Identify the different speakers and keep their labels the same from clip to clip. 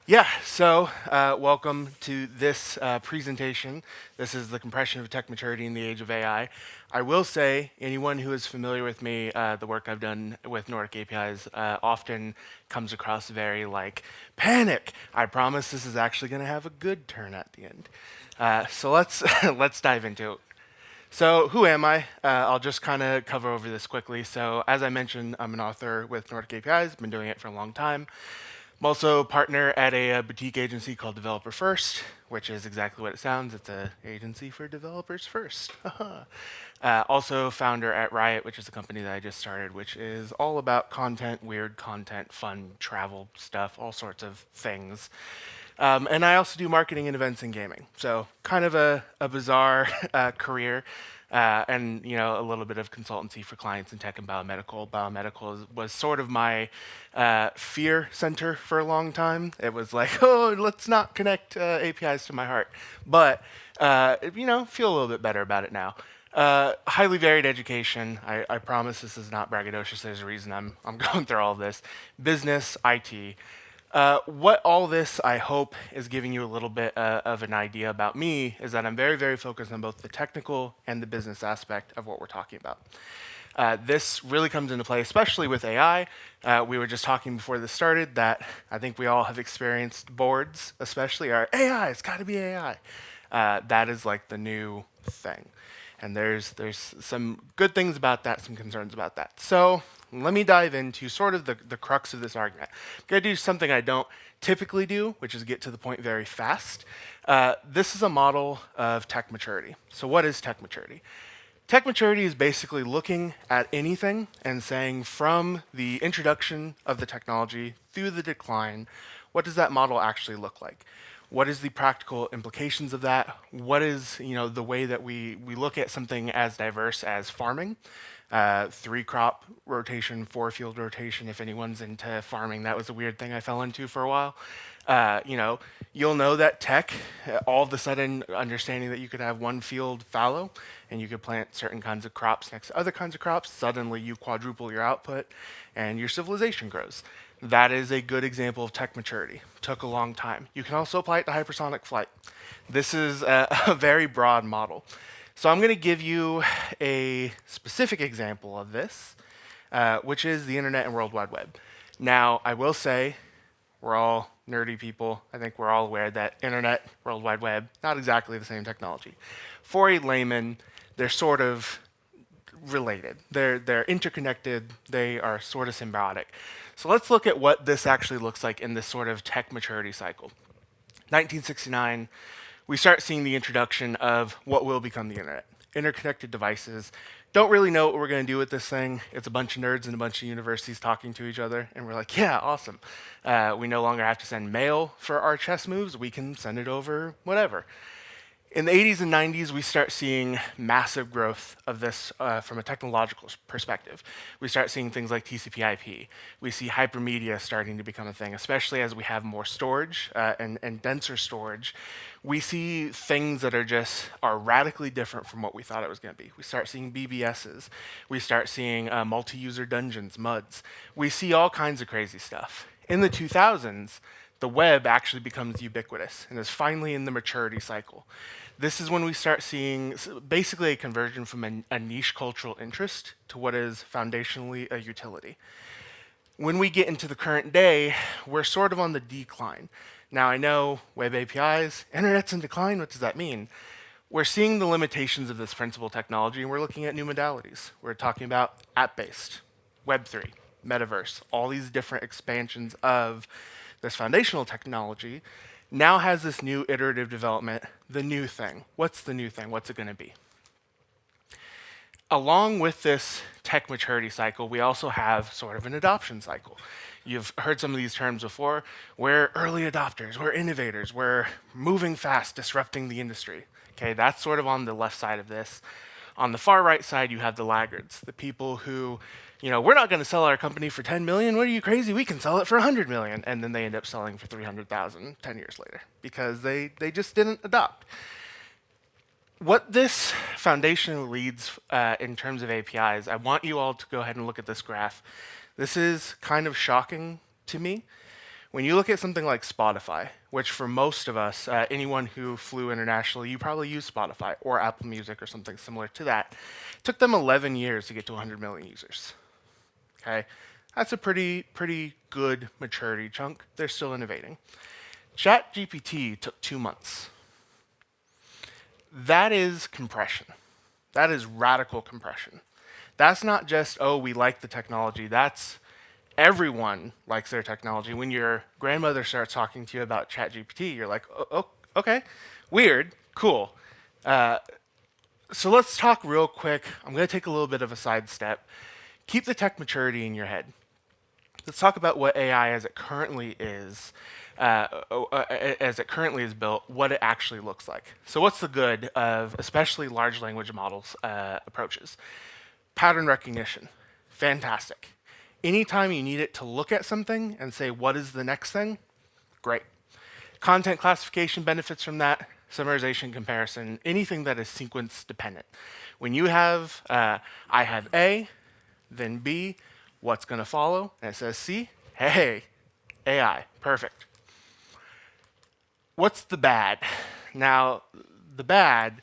Speaker 1: Yeah, so welcome to this presentation. This is the compression of tech maturity in the age of AI. I will say, anyone who is familiar with me, the work I've done with Nordic APIs often comes across very like, panic. I promise this is actually going to have a good turn at the end. So let's let's dive into it. So who am I? I'll just kind of cover over this quickly. So as I mentioned, I'm an author with Nordic APIs. Been doing it for a long time. I'm also a partner at a boutique agency called Developer First, which is exactly what it sounds. It's an agency for developers first. Also founder at Riot, which is a company that I just started, which is all about content, weird content, fun, travel stuff, all sorts of things. And I also do marketing and events and gaming. So kind of a bizarre career. And a little bit of consultancy for clients in tech and biomedical. Was sort of my fear center for a long time. It was like, oh, let's not connect APIs to my heart, but feel a little bit better about it now. Highly varied education. I promise this is not braggadocious. There's a reason I'm going through all of this. Business, IT. What all this, I hope, is giving you a little bit of an idea about me is that I'm very, very focused on both the technical and the business aspect of what we're talking about. This really comes into play, especially with AI. We were just talking before this started that I think we all have experienced boards, especially our AI, it's got to be AI. That is like the new thing. And there's some good things about that, some concerns about that. So let me dive into sort of the crux of this argument. I'm going to do something I don't typically do, which is get to the point very fast. This is a model of tech maturity. So what is tech maturity? Tech maturity is basically looking at anything and saying from the introduction of the technology through the decline, what does that model actually look like? What is the practical implications of that? What is the way that we look at something as diverse as farming? 3-crop rotation, 4-field rotation. If anyone's into farming, that was a weird thing I fell into for a while. You'll know that tech, all of a sudden understanding that you could have one field fallow and you could plant certain kinds of crops next to other kinds of crops, suddenly you quadruple your output and your civilization grows. That is a good example of tech maturity. Took a long time. You can also apply it to hypersonic flight. This is a very broad model. So I'm going to give you a specific example of this, which is the internet and World Wide Web. Now, I will say, we're all nerdy people. I think we're all aware that internet, World Wide Web, not exactly the same technology. For a layman, they're sort of related. They're interconnected. They are sort of symbiotic. So let's look at what this actually looks like in this sort of tech maturity cycle. 1969, we start seeing the introduction of what will become the internet. Interconnected devices. Don't really know what we're going to do with this thing. It's a bunch of nerds and a bunch of universities talking to each other, and we're like, yeah, awesome. We no longer have to send mail for our chess moves. We can send it over whatever. In the 80s and 90s, we start seeing massive growth of this from a technological perspective. We start seeing things like TCP/IP. We see hypermedia starting to become a thing, especially as we have more storage and denser storage. We see things that are radically different from what we thought it was going to be. We start seeing BBSs. We start seeing multi-user dungeons, MUDs. We see all kinds of crazy stuff. In the 2000s, the web actually becomes ubiquitous and is finally in the maturity cycle. This is when we start seeing basically a conversion from a niche cultural interest to what is foundationally a utility. When we get into the current day, we're sort of on the decline. Now, I know web APIs, internet's in decline. What does that mean? We're seeing the limitations of this principal technology, and we're looking at new modalities. We're talking about app-based, Web3, metaverse, all these different expansions of this foundational technology now has this new iterative development, the new thing. What's the new thing? What's it going to be? Along with this tech maturity cycle, we also have sort of an adoption cycle. You've heard some of these terms before. We're early adopters, we're innovators, we're moving fast, disrupting the industry. Okay, that's sort of on the left side of this. On the far right side, you have the laggards, the people who, we're not going to sell our company for 10 million. What are you crazy? We can sell it for 100 million. And then they end up selling for 300,000 10 years later because they just didn't adopt. What this foundation leads in terms of APIs, I want you all to go ahead and look at this graph. This is kind of shocking to me. When you look at something like Spotify, which for most of us, anyone who flew internationally, you probably use Spotify or Apple Music or something similar to that, it took them 11 years to get to 100 million users. Okay, that's a pretty good maturity chunk. They're still innovating. ChatGPT took 2 months. That is compression. That is radical compression. That's not just, oh, we like the technology. That's everyone likes their technology. When your grandmother starts talking to you about ChatGPT, you're like, oh, okay, weird, cool. So let's talk real quick. I'm going to take a little bit of a sidestep. Keep the tech maturity in your head. Let's talk about what AI as it currently is, built, what it actually looks like. So what's the good of especially large language models approaches? Pattern recognition, fantastic. Anytime you need it to look at something and say, what is the next thing? Great. Content classification benefits from that, summarization, comparison, anything that is sequence dependent. When you have, I have A, then B, what's going to follow? And it says C, hey, AI, perfect. What's the bad? Now, the bad,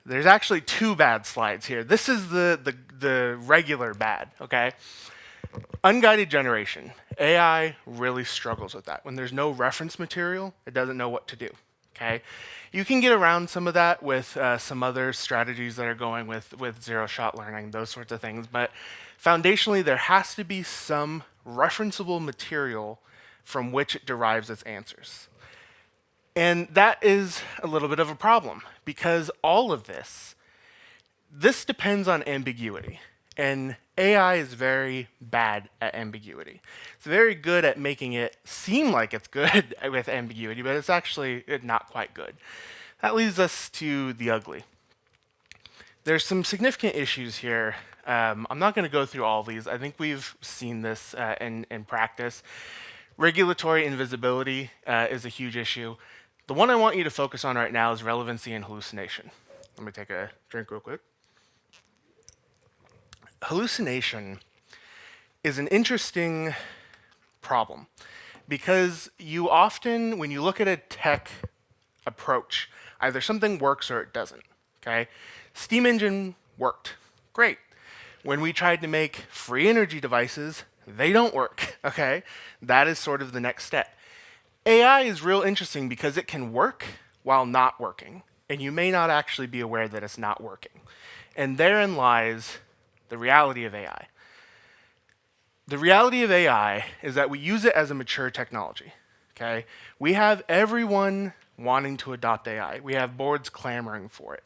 Speaker 1: there's actually two bad slides here. This is the regular bad, okay? Unguided generation. AI really struggles with that. When there's no reference material, it doesn't know what to do, okay? You can get around some of that with some other strategies that are going with zero-shot learning, those sorts of things, but foundationally, there has to be some referenceable material from which it derives its answers. And that is a little bit of a problem because all of this depends on ambiguity. And AI is very bad at ambiguity. It's very good at making it seem like it's good with ambiguity, but it's actually not quite good. That leads us to the ugly. There's some significant issues here. I'm not going to go through all of these. I think we've seen this in practice. Regulatory invisibility is a huge issue. The one I want you to focus on right now is relevancy and hallucination. Let me take a drink real quick. Hallucination is an interesting problem because you often, when you look at a tech approach, either something works or it doesn't, okay? Steam engine worked, great. When we tried to make free energy devices, they don't work, okay? That is sort of the next step. AI is real interesting because it can work while not working, and you may not actually be aware that it's not working. And therein lies the reality of AI. The reality of AI is that we use it as a mature technology, okay? We have everyone wanting to adopt AI. We have boards clamoring for it.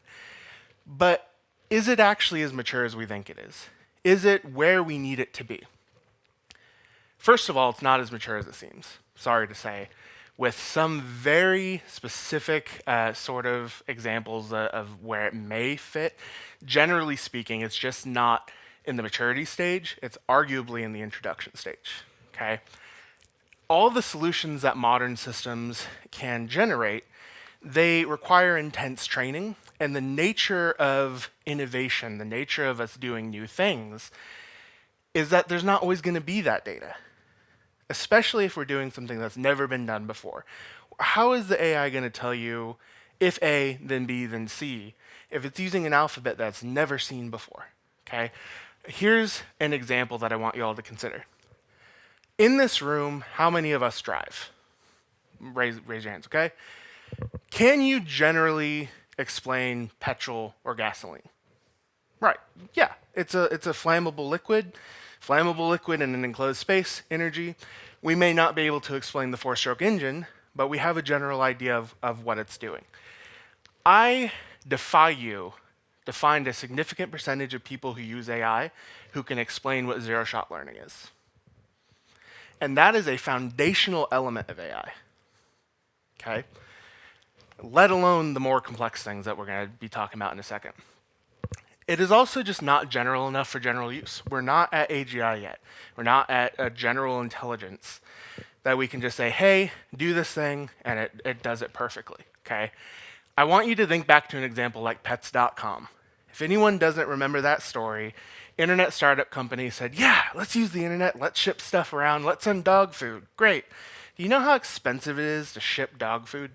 Speaker 1: But is it actually as mature as we think it is? Is it where we need it to be? First of all, it's not as mature as it seems, sorry to say, with some very specific sort of examples of where it may fit. Generally speaking, it's just not in the maturity stage. It's arguably in the introduction stage, okay? All the solutions that modern systems can generate, they require intense training, and the nature of innovation, the nature of us doing new things, is that there's not always going to be that data, especially if we're doing something that's never been done before. How is the AI going to tell you if A, then B, then C, if it's using an alphabet that's never seen before, okay? Here's an example that I want you all to consider. In this room, how many of us drive? Raise your hands, okay? Can you generally explain petrol or gasoline? Right, yeah, it's a flammable liquid in an enclosed space, energy. We may not be able to explain the four-stroke engine, but we have a general idea of what it's doing. I defy you to find a significant percentage of people who use AI who can explain what zero-shot learning is. And that is a foundational element of AI, okay? Let alone the more complex things that we're going to be talking about in a second. It is also just not general enough for general use. We're not at AGI yet. We're not at a general intelligence that we can just say, hey, do this thing, and it does it perfectly, okay? I want you to think back to an example like pets.com. If anyone doesn't remember that story, internet startup company said, yeah, let's use the internet, let's ship stuff around, let's send dog food, great. Do you know how expensive it is to ship dog food?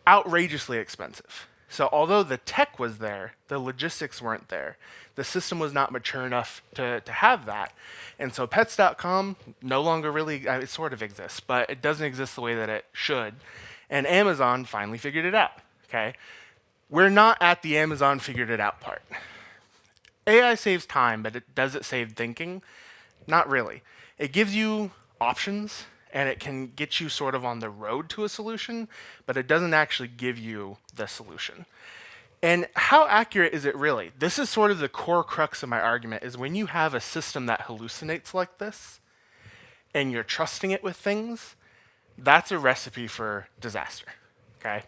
Speaker 1: Outrageously expensive. So although the tech was there, the logistics weren't there. The system was not mature enough to have that. And so pets.com no longer really, it sort of exists, but it doesn't exist the way that it should. And Amazon finally figured it out, okay? We're not at the Amazon figured it out part. AI saves time, but does it save thinking? Not really. It gives you options, and it can get you sort of on the road to a solution, but it doesn't actually give you the solution. And how accurate is it really? This is sort of the core crux of my argument, is when you have a system that hallucinates like this, and you're trusting it with things, that's a recipe for disaster, okay?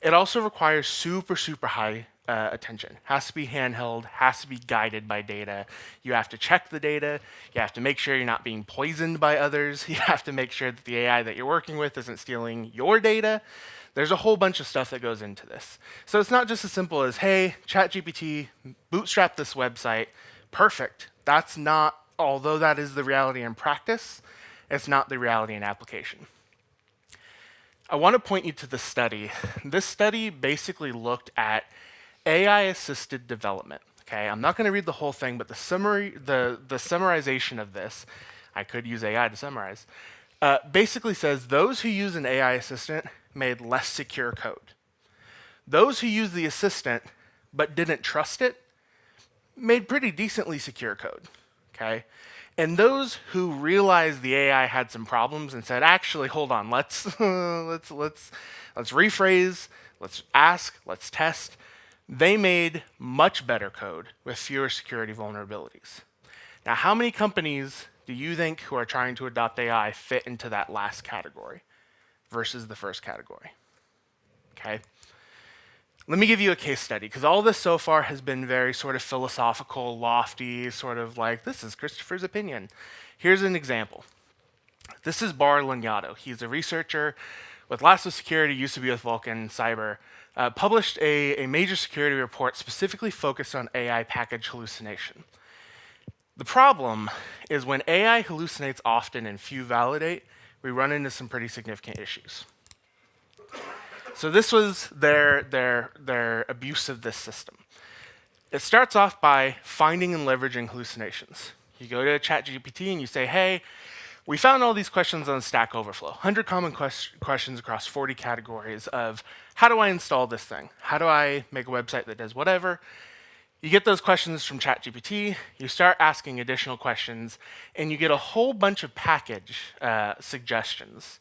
Speaker 1: It also requires super, super high attention. Has to be handheld, has to be guided by data. You have to check the data. You have to make sure you're not being poisoned by others. You have to make sure that the AI that you're working with isn't stealing your data. There's a whole bunch of stuff that goes into this. So it's not just as simple as, hey, ChatGPT, bootstrap this website, perfect. That's not, although that is the reality in practice, it's not the reality in application. I want to point you to the study. This study basically looked at AI-assisted development. Okay, I'm not going to read the whole thing, but the summarization of this, I could use AI to summarize, basically says those who use an AI assistant made less secure code. Those who use the assistant but didn't trust it made pretty decently secure code. Okay, and those who realized the AI had some problems and said, actually, hold on, let's rephrase, let's ask, let's test, they made much better code with fewer security vulnerabilities. Now, how many companies do you think who are trying to adopt AI fit into that last category versus the first category? Okay. Let me give you a case study, because all this so far has been very sort of philosophical, lofty, sort of like, this is Kristopher's opinion. Here's an example. This is Bar Lagnato. He's a researcher with Lasso Security, used to be with Vulcan Cyber, published a major security report specifically focused on AI package hallucination. The problem is when AI hallucinates often and few validate, we run into some pretty significant issues. So this was their abuse of this system. It starts off by finding and leveraging hallucinations. You go to ChatGPT and you say, hey, we found all these questions on Stack Overflow, 100 common questions across 40 categories of how do I install this thing? How do I make a website that does whatever? You get those questions from ChatGPT, you start asking additional questions, and you get a whole bunch of package suggestions.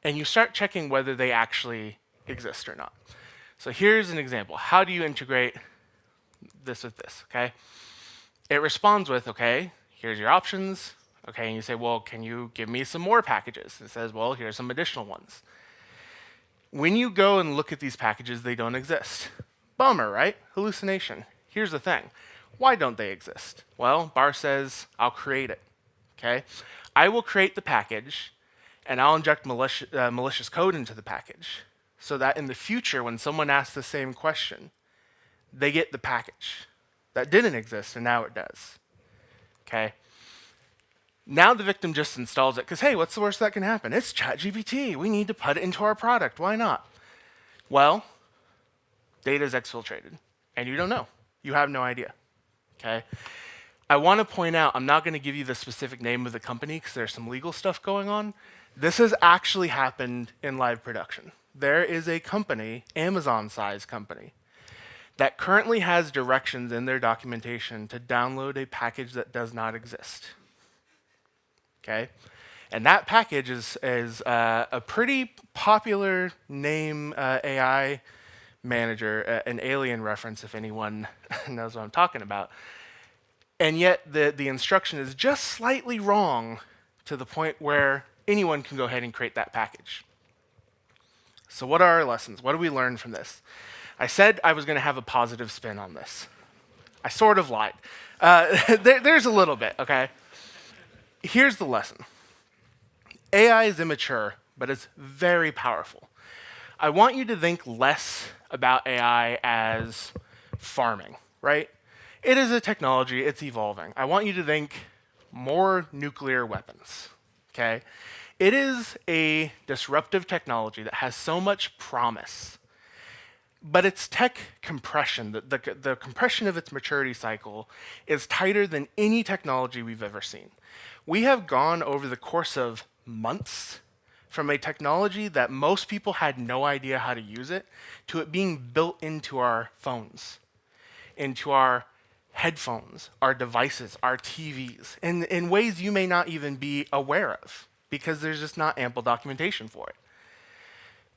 Speaker 1: And you start checking whether they actually exist or not. So here's an example. How do you integrate this with this, okay? It responds with, okay, here's your options. Okay, and you say, well, can you give me some more packages? It says, well, here's some additional ones. When you go and look at these packages, they don't exist. Bummer, right? Hallucination. Here's the thing. Why don't they exist? Well, Bar says, I'll create it, okay? I will create the package, and I'll inject malicious code into the package so that in the future, when someone asks the same question, they get the package that didn't exist, and now it does, okay? Now the victim just installs it because, hey, what's the worst that can happen? It's ChatGPT. We need to put it into our product. Why not? Well, data is exfiltrated, and you don't know. You have no idea, okay? I want to point out, I'm not going to give you the specific name of the company because there's some legal stuff going on. This has actually happened in live production. There is a company, Amazon-sized company, that currently has directions in their documentation to download a package that does not exist. Okay, and that package is a pretty popular name AI manager, an alien reference if anyone knows what I'm talking about. And yet the instruction is just slightly wrong to the point where anyone can go ahead and create that package. So what are our lessons? What do we learn from this? I said I was going to have a positive spin on this. I sort of lied. There's a little bit, okay? Here's the lesson. AI is immature, but it's very powerful. I want you to think less about AI as farming, right? It is a technology, it's evolving. I want you to think more nuclear weapons, okay? It is a disruptive technology that has so much promise, but its tech compression, the compression of its maturity cycle, is tighter than any technology we've ever seen. We have gone over the course of months from a technology that most people had no idea how to use it to it being built into our phones, into our headphones, our devices, our TVs, in ways you may not even be aware of because there's just not ample documentation for it.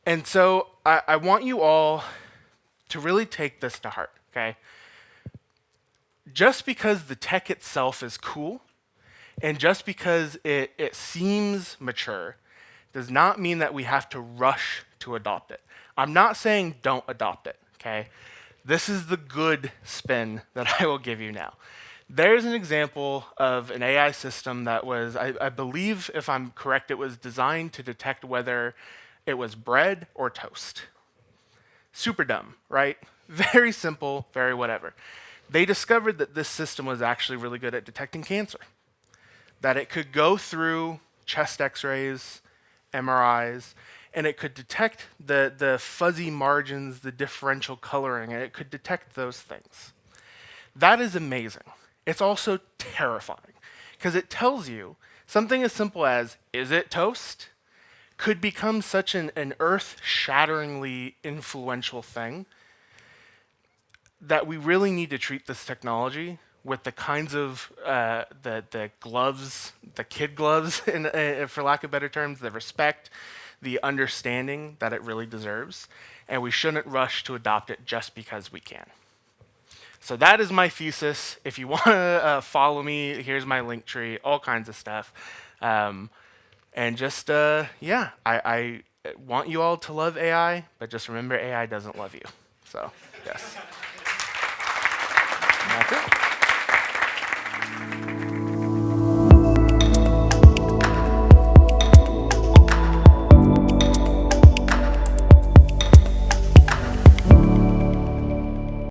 Speaker 1: And so I want you all to really take this to heart, okay? Just because the tech itself is cool and just because it seems mature does not mean that we have to rush to adopt it. I'm not saying don't adopt it, okay? This is the good spin that I will give you now. There's an example of an AI system that was, I believe, if I'm correct, it was designed to detect whether it was bread or toast. Super dumb, right? Very simple, very whatever. They discovered that this system was actually really good at detecting cancer, that it could go through chest x-rays, MRIs, and it could detect the fuzzy margins, the differential coloring, and it could detect those things. That is amazing. It's also terrifying because it tells you something as simple as, is it toast? Could become such an earth-shatteringly influential thing that we really need to treat this technology with the kinds of the gloves, the kid gloves, for lack of better terms, the respect, the understanding that it really deserves, and we shouldn't rush to adopt it just because we can. So that is my thesis. If you want to follow me, here's my link tree, all kinds of stuff. And just, yeah, I want you all to love AI, but just remember AI doesn't love you. So, yes. And that's it.